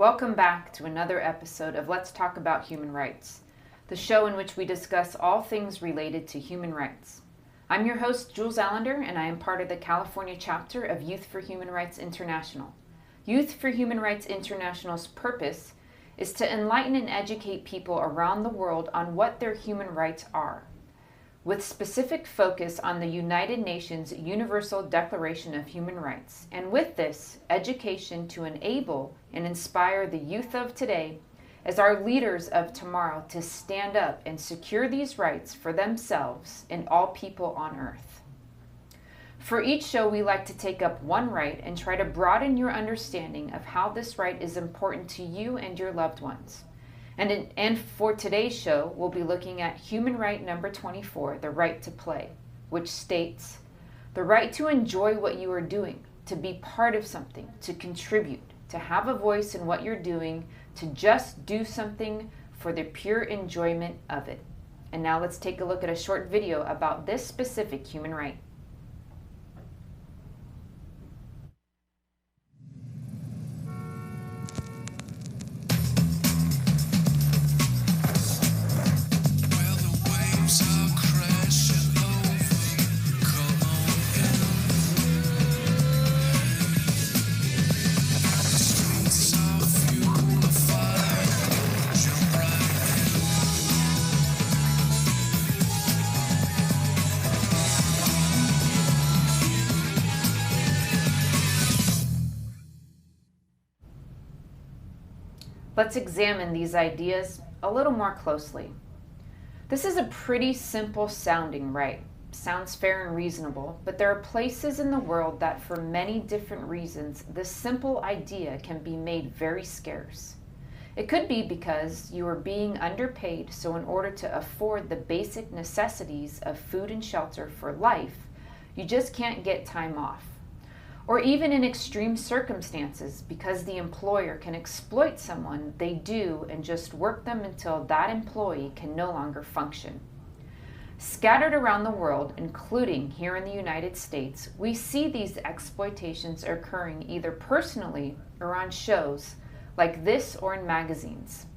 Welcome back to another episode of Let's Talk About Human Rights, the show in which we discuss all things related to human rights. I'm your host, Jules Allender, and I am part of the California chapter of Youth for Human Rights International. Youth for Human Rights International's purpose is to enlighten and educate people around the world on what their human rights are, with specific focus on the United Nations Universal Declaration of Human Rights, and with this, education to enable and inspire the youth of today as our leaders of tomorrow to stand up and secure these rights for themselves and all people on earth. For each show, we like to take up one right and try to broaden your understanding of how this right is important to you and your loved ones. And for today's show, we'll be looking at human right number 24, the right to play, which states, the right to enjoy what you are doing, to be part of something, to contribute, to have a voice in what you're doing, to just do something for the pure enjoyment of it. And now let's take a look at a short video about this specific human right. Let's examine these ideas a little more closely. This is a pretty simple sounding right. Sounds fair and reasonable, but there are places in the world that for many different reasons, this simple idea can be made very scarce. It could be because you are being underpaid, so in order to afford the basic necessities of food and shelter for life, you just can't get time off. Or even in extreme circumstances, because the employer can exploit someone, they do and just work them until that employee can no longer function. Scattered around the world, including here in the United States, we see these exploitations occurring either personally or on shows like this or in magazines.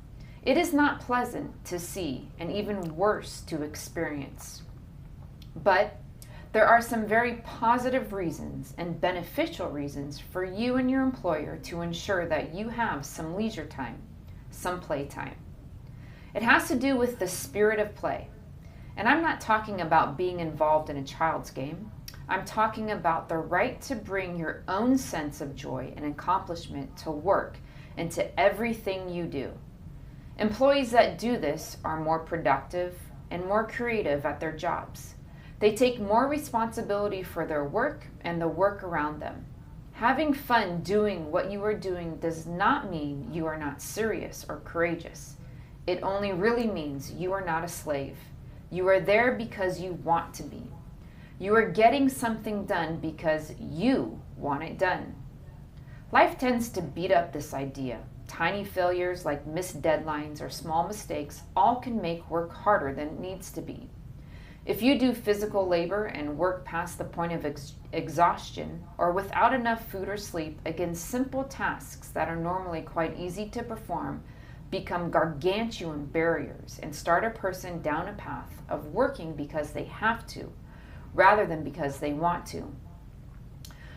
It is not pleasant to see and even worse to experience. But there are some very positive reasons and beneficial reasons for you and your employer to ensure that you have some leisure time, some play time. It has to do with the spirit of play. And I'm not talking about being involved in a child's game. I'm talking about the right to bring your own sense of joy and accomplishment to work and to everything you do. Employees that do this are more productive and more creative at their jobs. They take more responsibility for their work and the work around them. Having fun doing what you are doing does not mean you are not serious or courageous. It only really means you are not a slave. You are there because you want to be. You are getting something done because you want it done. Life tends to beat up this idea. Tiny failures like missed deadlines or small mistakes all can make work harder than it needs to be. If you do physical labor and work past the point of exhaustion or without enough food or sleep, again, simple tasks that are normally quite easy to perform become gargantuan barriers and start a person down a path of working because they have to, rather than because they want to.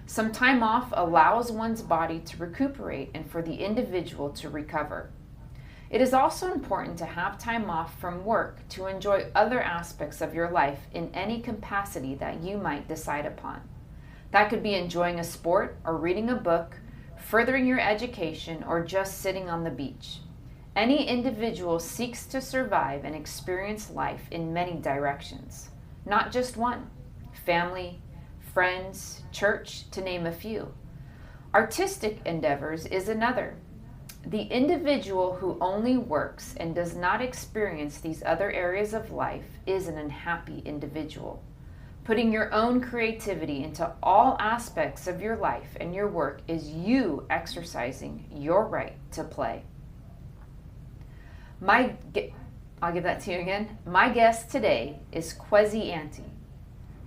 Some time off allows one's body to recuperate and for the individual to recover. It is also important to have time off from work to enjoy other aspects of your life in any capacity that you might decide upon. That could be enjoying a sport or reading a book, furthering your education, or just sitting on the beach. Any individual seeks to survive and experience life in many directions, not just one: family, friends, church, to name a few. Artistic endeavors is another. The individual who only works and does not experience these other areas of life is an unhappy individual. Putting your own creativity into all aspects of your life and your work is you exercising your right to play. I'll give that to you again. My guest today is Kwesi Anti.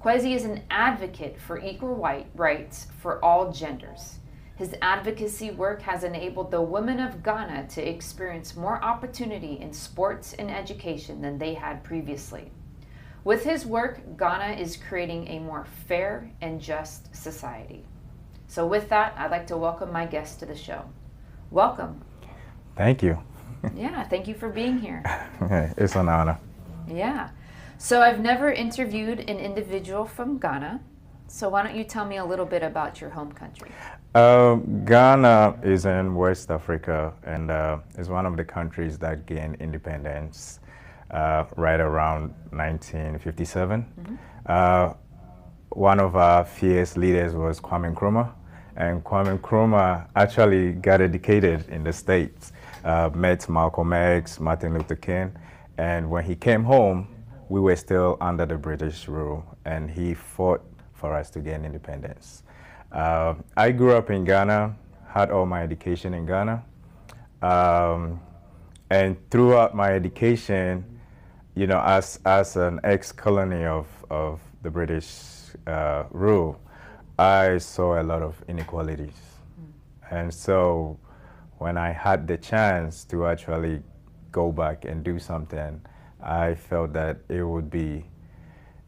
Kwesi is an advocate for equal rights for all genders. His advocacy work has enabled the women of Ghana to experience more opportunity in sports and education than they had previously. With his work, Ghana is creating a more fair and just society. So with that, I'd like to welcome my guest to the show. Welcome. Thank you. Yeah, thank you for being here. It's an honor. Yeah. So I've never interviewed an individual from Ghana. So why don't you tell me a little bit about your home country? Ghana is in West Africa and is one of the countries that gained independence right around 1957. Mm-hmm. One of our fierce leaders was Kwame Nkrumah, and Kwame Nkrumah actually got educated in the States, met Malcolm X, Martin Luther King, and when he came home, we were still under the British rule, and he fought for us to gain independence. I grew up in Ghana, had all my education in Ghana, and throughout my education, you know, as an ex-colony of the British rule, I saw a lot of inequalities. And so when I had the chance to actually go back and do something, I felt that it would be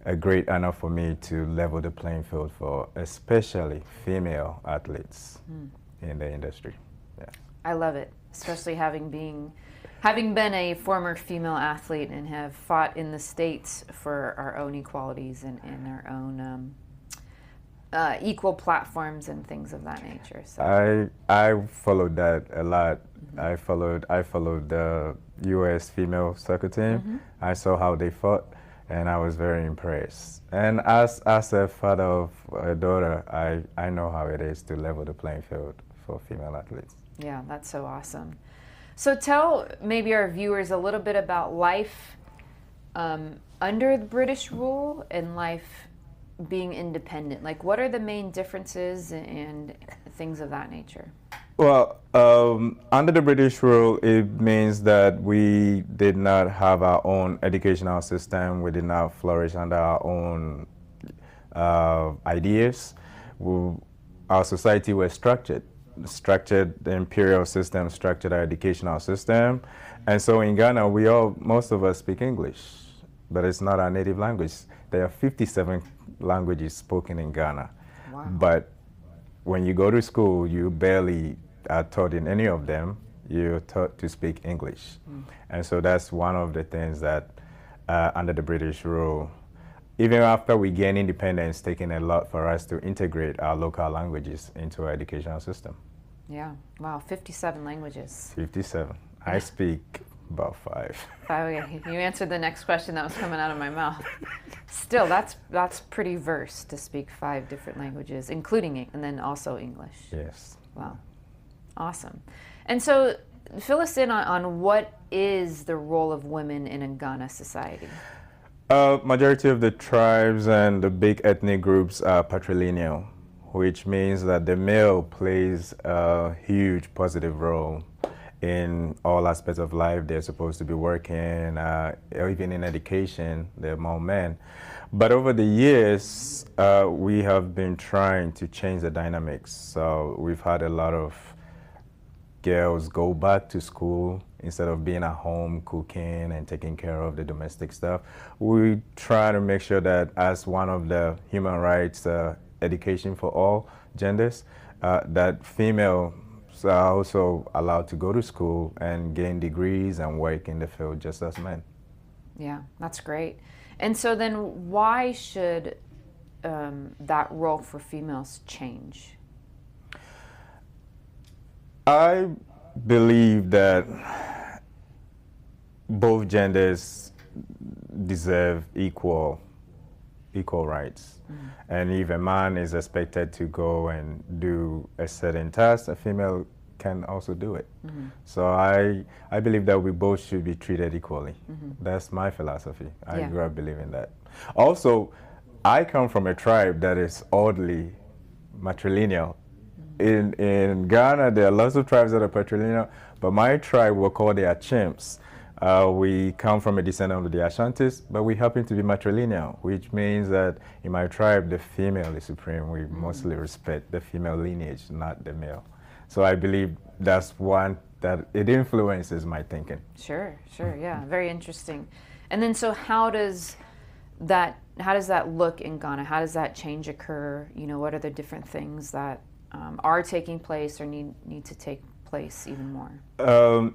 a great honor for me to level the playing field for especially female athletes in the industry. Yeah. I love it, especially having been a former female athlete and have fought in the States for our own equalities and our own equal platforms and things of that nature. So I followed that a lot. Mm-hmm. I followed the U.S. female soccer team. Mm-hmm. I saw how they fought, and I was very impressed. And as a father of a daughter, I know how it is to level the playing field for female athletes. Yeah, that's so awesome. So tell maybe our viewers a little bit about life under the British rule and life being independent. Like, what are the main differences and things of that nature? Well, under the British rule, it means that we did not have our own educational system. We did not flourish under our own ideas. Our society was structured, the imperial system structured our educational system. And so in Ghana, most of us speak English, but it's not our native language. There are 57 languages spoken in Ghana. Wow. But when you go to school, you barely are taught in any of them. You're taught to speak English. And so that's one of the things that under the British rule, even after we gain independence, taking a lot for us to integrate our local languages into our educational system. Yeah, wow, 57 languages. 57. I speak about 5. Okay, you answered the next question that was coming out of my mouth. Still, that's pretty versed to speak 5 different languages, including and then also English. Yes. Wow, awesome. And so, fill us in on what is the role of women in a Ghana society? Majority of the tribes and the big ethnic groups are patrilineal, which means that the male plays a huge positive role in all aspects of life. They're supposed to be working, even in education, they're more men. But over the years, we have been trying to change the dynamics. So we've had a lot of girls go back to school instead of being at home cooking and taking care of the domestic stuff. We try to make sure that as one of the human rights, education for all genders, that females are also allowed to go to school and gain degrees and work in the field just as men. Yeah, that's great. And so then why should that role for females change? I believe that both genders deserve equal rights. Mm-hmm. And if a man is expected to go and do a certain task, a female can also do it. Mm-hmm. So I believe that we both should be treated equally. Mm-hmm. That's my philosophy. I grew up believing that. Also, I come from a tribe that is oddly matrilineal. In Ghana, there are lots of tribes that are patrilineal, but my tribe were called the Achimps. We come from a descendant of the Ashantis, but we happen to be matrilineal, which means that in my tribe, the female is supreme. We mostly respect the female lineage, not the male. So I believe that's one that it influences my thinking. Sure, sure, yeah, very interesting. And then, so how does that look in Ghana? How does that change occur? You know, what are the different things that are taking place or need to take place even more?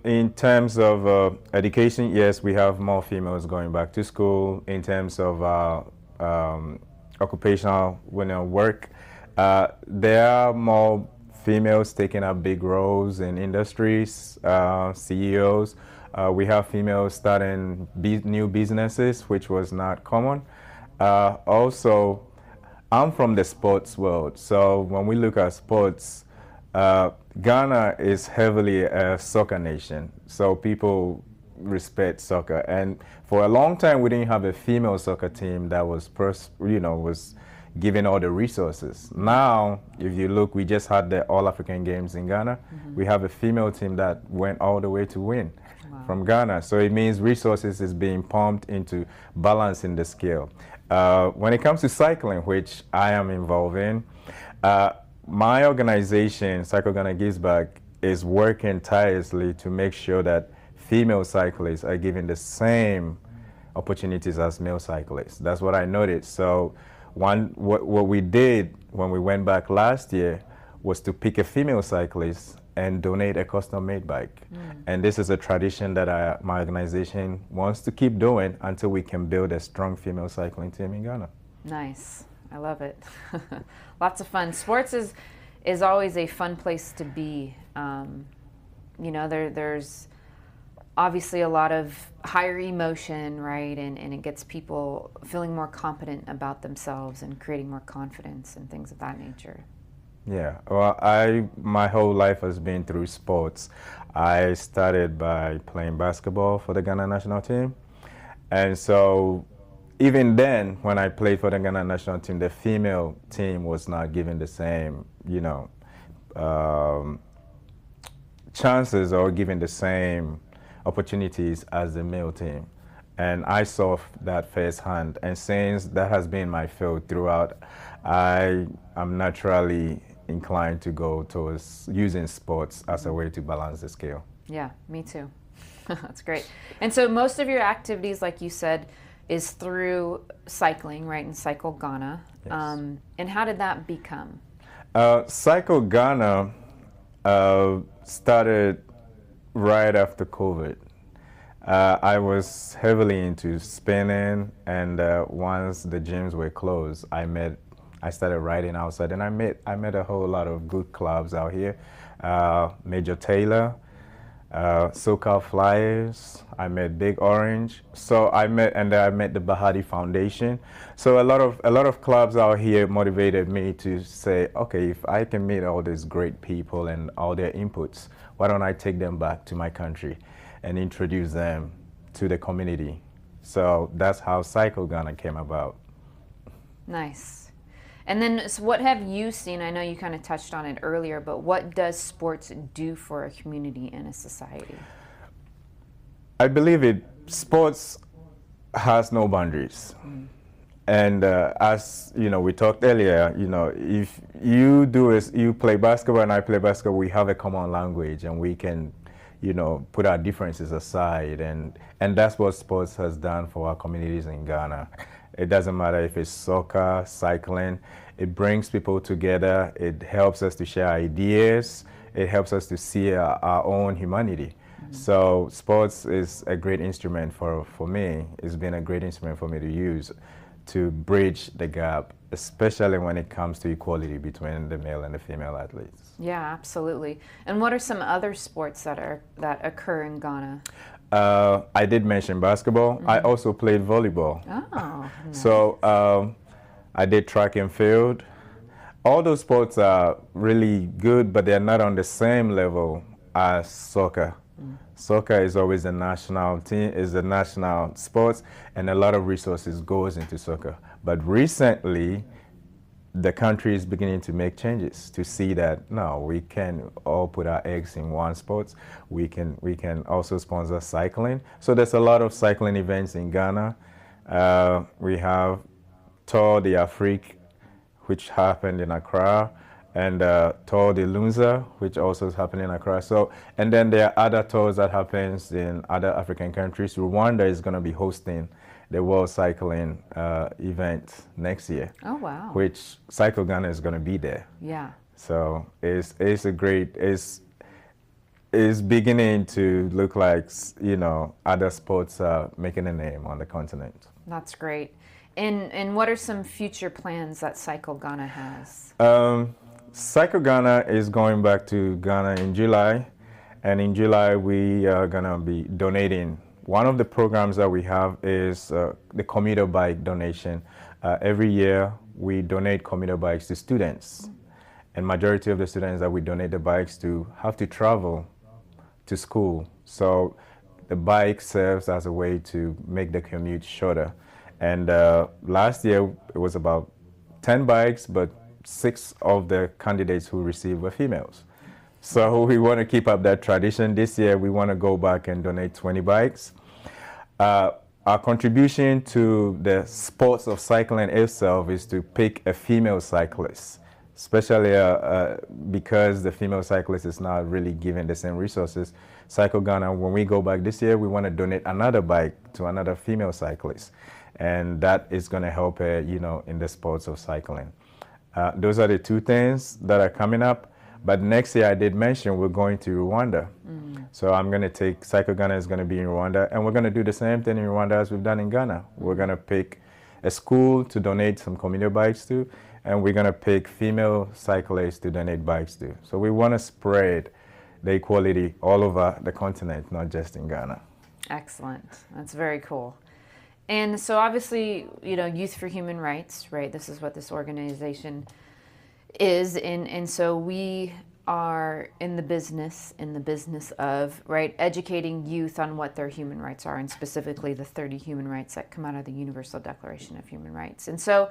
In terms of education, yes, we have more females going back to school. In terms of occupational work, there are more females taking up big roles in industries, CEOs. We have females starting new businesses, which was not common. Also, I'm from the sports world, so when we look at sports, Ghana is heavily a soccer nation, so people respect soccer. And for a long time, we didn't have a female soccer team that was given all the resources. Now, if you look, we just had the All-African Games in Ghana. We have a female team that went all the way to win from Ghana. So it means resources is being pumped into balancing the scale. When it comes to cycling, which I am involved in, my organization, Cycle Ghana Gives Back, is working tirelessly to make sure that female cyclists are given the same opportunities as male cyclists. That's what I noticed. So what we did when we went back last year was to pick a female cyclist and donate a custom-made bike. And this is a tradition that my organization wants to keep doing until we can build a strong female cycling team in Ghana. Nice. I love it. Lots of fun. Sports is always a fun place to be. You know, there's obviously a lot of higher emotion, right? And it gets people feeling more confident about themselves and creating more confidence and things of that nature. Yeah, well, my whole life has been through sports. I started by playing basketball for the Ghana national team. And so even then, when I played for the Ghana national team, the female team was not given the same, chances or given the same opportunities as the male team. And I saw that firsthand. And since that has been my field throughout, I am naturally inclined to go towards using sports as a way to balance the scale. Yeah, me too. That's great. And so most of your activities, like you said, is through cycling, right, and Cycle Ghana. Yes. And how did that become? Cycle Ghana started right after COVID. I was heavily into spinning, and once the gyms were closed, I started riding outside, and I met a whole lot of good clubs out here. Major Taylor, SoCal Flyers. I met Big Orange. So I met the Bahati Foundation. So a lot of clubs out here motivated me to say, okay, if I can meet all these great people and all their inputs, why don't I take them back to my country and introduce them to the community? So that's how Cycle Ghana came about. Nice. And then, so what have you seen? I know you kind of touched on it earlier, but what does sports do for a community and a society? I believe sports has no boundaries. And as we talked earlier, if you play basketball and I play basketball, we have a common language and we can, put our differences aside. And that's what sports has done for our communities in Ghana. It doesn't matter if it's soccer, cycling, it brings people together. It helps us to share ideas. It helps us to see our own humanity. So sports is a great instrument for me. It's been a great instrument for me to use to bridge the gap, especially when it comes to equality between the male and the female athletes. Yeah, absolutely. And what are some other sports that occur in Ghana? I did mention basketball. I also played volleyball. Oh, nice. So I did track and field. All those sports are really good, but they're not on the same level as soccer. Soccer is always the national team, is the national sports, and a lot of resources goes into soccer. But recently, the country is beginning to make changes to see that no, we can all put our eggs in one sport. We can also sponsor cycling. So there's a lot of cycling events in Ghana. We have Tour de Afrique, which happened in Accra, and Tour de Lunza, which also is happening in Accra. So, and then there are other tours that happens in other African countries. Rwanda is going to be hosting the World Cycling event next year. Oh, wow. Which Cycle Ghana is going to be there. Yeah. So it's a great, it's beginning to look like, other sports are making a name on the continent. That's great. And what are some future plans that Cycle Ghana has? Cycle Ghana is going back to Ghana in July. And in July, we are going to be donating. One of the programs that we have is the commuter bike donation. Every year, we donate commuter bikes to students. And majority of the students that we donate the bikes to have to travel to school. So the bike serves as a way to make the commute shorter. And last year, it was about 10 bikes, but 6 of the candidates who received were females. So we want to keep up that tradition. This year, we want to go back and donate 20 bikes. Our contribution to the sports of cycling itself is to pick a female cyclist, especially because the female cyclist is not really given the same resources. Cycle Ghana, when we go back this year, we want to donate another bike to another female cyclist. And that is going to help her, in the sports of cycling. Those are the 2 things that are coming up. But next year, I did mention we're going to Rwanda. So I'm going to take, Cycle Ghana is going to be in Rwanda, and we're going to do the same thing in Rwanda as we've done in Ghana. We're going to pick a school to donate some commuter bikes to, and we're going to pick female cyclists to donate bikes to. So we want to spread the equality all over the continent, not just in Ghana. Excellent. That's very cool. And so obviously, Youth for Human Rights, right? This is what this organization is. And so we are in the business of, right, educating youth on what their human rights are, and specifically the 30 human rights that come out of the Universal Declaration of Human Rights. And so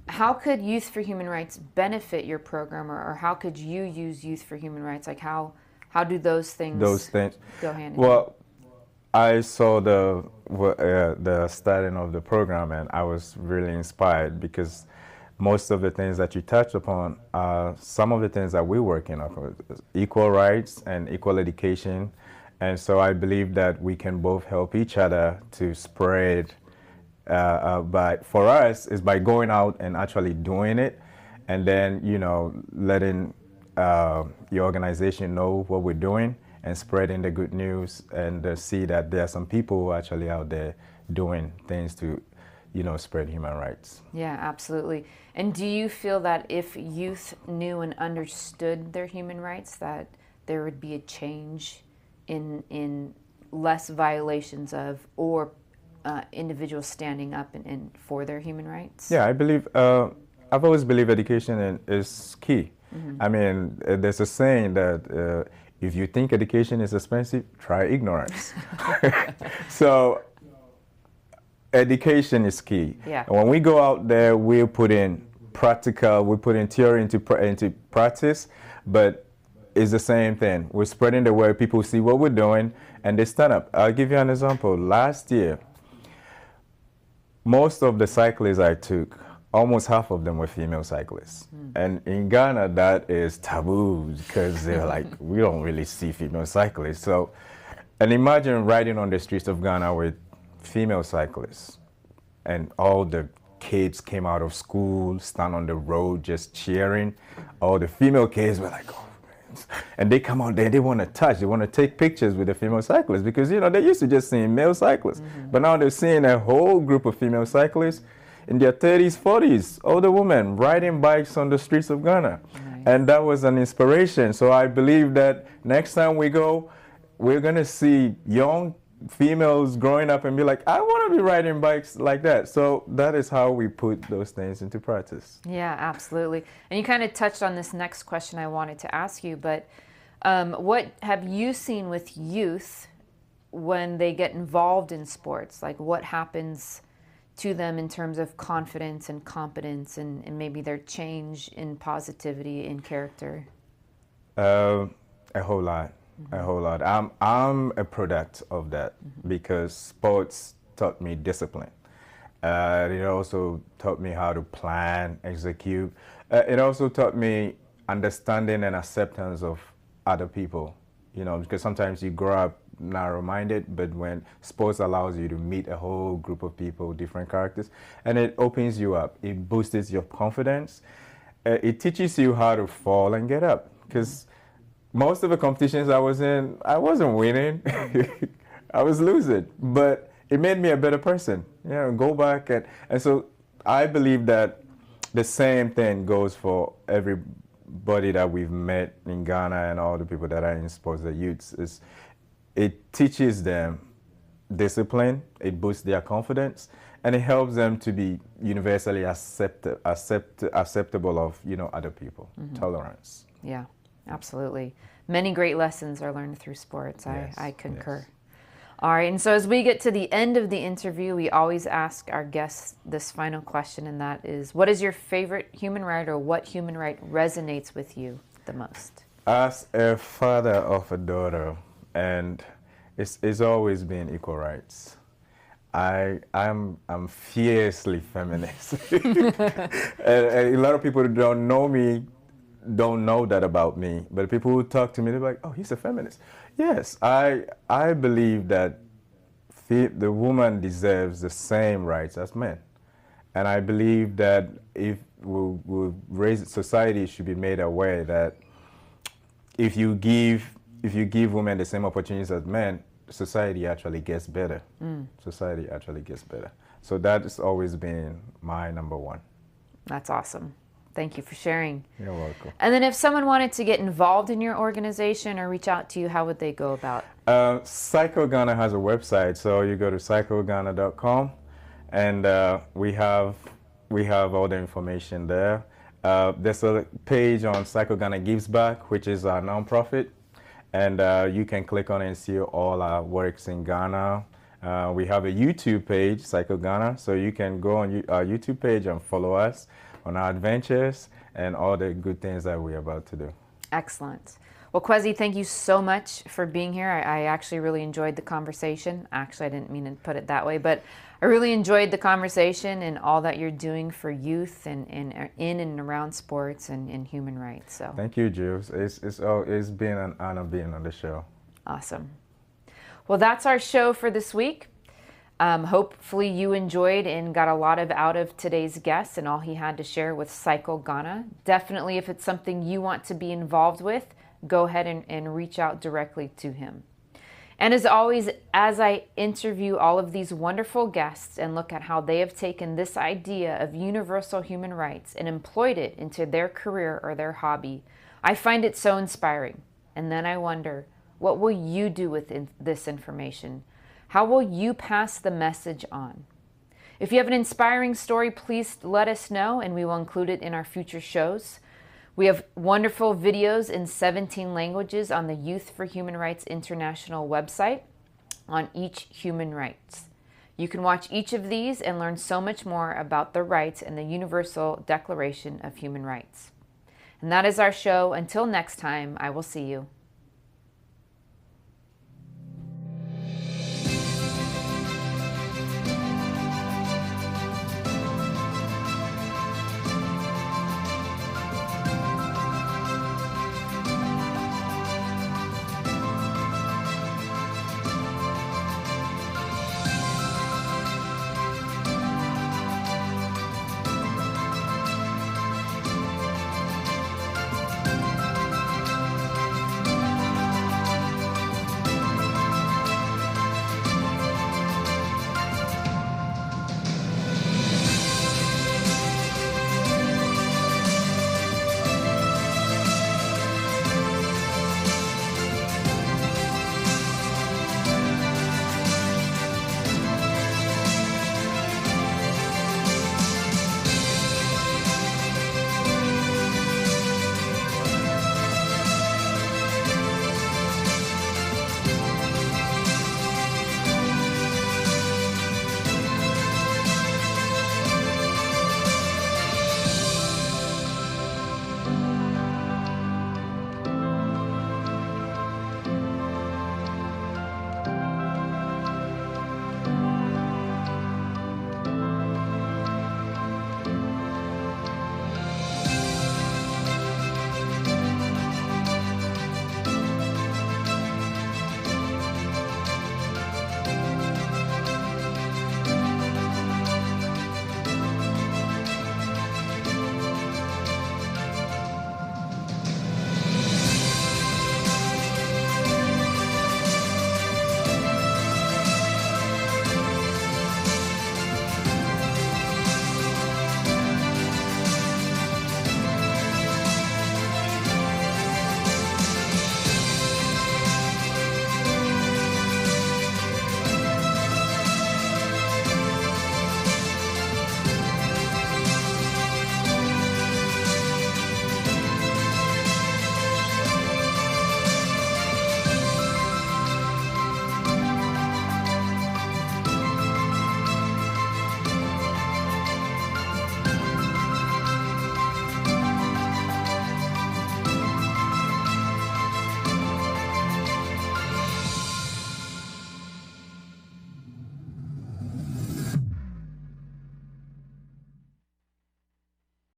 how could Youth for Human Rights benefit your program, or how could you use Youth for Human Rights? Like how do those things go hand in hand? I saw the starting of the program, and I was really inspired because most of the things that you touched upon are some of the things that we're working on, equal rights and equal education. And so I believe that we can both help each other to spread. But for us, it's by going out and actually doing it, and then, letting your organization know what we're doing, and spreading the good news, and see that there are some people who are actually out there doing things to, spread human rights. Yeah, absolutely. And do you feel that if youth knew and understood their human rights, that there would be a change in less violations of, or individuals standing up and for their human rights? Yeah, I believe, I've always believed education is key. I mean, there's a saying that if you think education is expensive, try ignorance. So education is key. Yeah. And when we go out there, we put in theory into practice, but it's the same thing. We're spreading the word, people see what we're doing, and they stand up. I'll give you an example. Last year, most of the cyclists I took, almost half of them were female cyclists. And in Ghana, that is taboo because they're like, we don't really see female cyclists. So, and imagine riding on the streets of Ghana with female cyclists, and all the kids came out of school, stand on the road just cheering. All the female kids were like, oh, and they come out there, they want to touch, they want to take pictures with the female cyclists, because they used to just seeing male cyclists, but now they're seeing a whole group of female cyclists in their 30s, 40s, older women riding bikes on the streets of Ghana. Nice. And that was an inspiration. So I believe that next time we go, we're going to see young females growing up and be like, I want to be riding bikes like that. So that is how we put those things into practice. Yeah, absolutely. And you kind of touched on this next question I wanted to ask you, but what have you seen with youth when they get involved in sports? Like what happens to them in terms of confidence and competence and maybe their change in positivity in character? Uh, a whole lot, a whole lot. I'm a product of that because sports taught me discipline. It also taught me how to plan, execute. It also taught me understanding and acceptance of other people. Because sometimes you grow up narrow-minded, but when sports allows you to meet a whole group of people, different characters, and it opens you up. It boosts your confidence. It teaches you how to fall and get up. Because most of the competitions I was in, I wasn't winning. I was losing, but it made me a better person. Go back and so I believe that the same thing goes for everybody that we've met in Ghana and all the people that are in sports, the youths. It teaches them discipline, it boosts their confidence, and it helps them to be universally acceptable of other people. Tolerance. Yeah, absolutely. Many great lessons are learned through sports. Yes, I concur. yes. All right, and so as we get to the end of the interview, we always ask our guests this final question, and that is, what is your favorite human right, or what human right resonates with you the most? As a father of a daughter, and it's always been equal rights. I'm fiercely feminist. and a lot of people who don't know me don't know that about me, but people who talk to me, they're like, oh, he's a feminist. Yes, I believe that the woman deserves the same rights as men. And I believe that if we raise society should be made aware that if you give women the same opportunities as men, society actually gets better. Society actually gets better. So that has always been my number one. That's awesome. Thank you for sharing. You're welcome. And then if someone wanted to get involved in your organization or reach out to you, how would they go about? Psycho Ghana has a website, so you go to psychoghana.com, and we have all the information there. There's a page on Psycho Ghana Gives Back, which is our nonprofit, and you can click on it and see all our works in Ghana. We have a YouTube page, Psycho Ghana, so you can go on our YouTube page and follow us on our adventures and all the good things that we're about to do. Excellent. Well, Kwesi, thank you so much for being here. I actually really enjoyed the conversation. Actually, I didn't mean to put it that way, but I really enjoyed the conversation and all that you're doing for youth and in and around sports and human rights. So thank you, Jules. It's been an honor being on the show. Awesome. Well, that's our show for this week. Hopefully you enjoyed and got a lot out of today's guest and all he had to share with Psycho Ghana. Definitely, if it's something you want to be involved with, go ahead and reach out directly to him. And as always, as I interview all of these wonderful guests and look at how they have taken this idea of universal human rights and employed it into their career or their hobby, I find it so inspiring. And then I wonder, what will you do with this information? How will you pass the message on? If you have an inspiring story, please let us know and we will include it in our future shows. We have wonderful videos in 17 languages on the Youth for Human Rights International website on each human rights. You can watch each of these and learn so much more about the rights and the Universal Declaration of Human Rights. And that is our show. Until next time, I will see you.